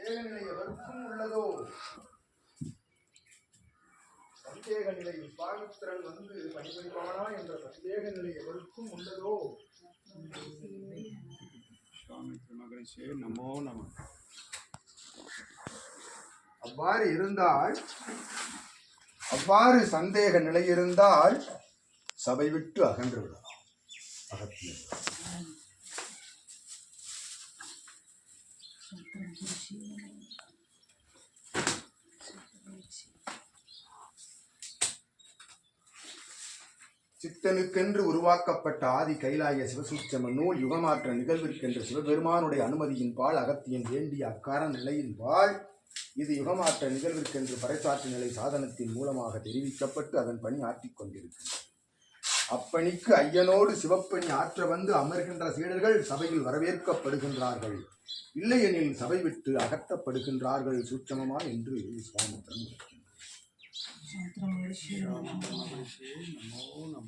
சந்தேக நிலை எவருக்கும் உள்ளதோ? சந்தேக நிலை விஸ்வாமித்திரன் வந்து பணிபுரிவானா என்ற சந்தேக நிலை எவருக்கும் உள்ளதோ? விஸ்வாமித்திர மகரிஷே நமோ நம. அவ்வாறு சந்தேக நிலை இருந்தால் சபை விட்டு அகன்று விடலாம். அகத்தியர் சித்தனுக்கென்று உருவாக்கப்பட்ட ஆதி கைலாய சிவசூட்சம நூல் யுகமாற்ற நிகழ்விற்கென்று சிவபெருமானுடைய அனுமதியின் பால் அகத்தியன் வேண்டிய அக்கார நிலையின் பால் இது யுகமாற்ற நிகழ்விற்கென்று பறைசாற்று நிலை சாதனத்தின் மூலமாக தெரிவிக்கப்பட்டு அதன் பணி ஆற்றிக் கொண்டிருக்கின்றது. அப்பணிக்கு ஐயனோடு சிவப்பணி ஆற்ற வந்து அமர்கின்ற சீடர்கள் சபையில் வரவேற்கப்படுகின்றார்கள், இல்லையெனில் சபை விட்டு அகற்றப்படுகின்றார்கள் சூட்சமமா என்று விஸ்வாமித்திரன் நமோ நம.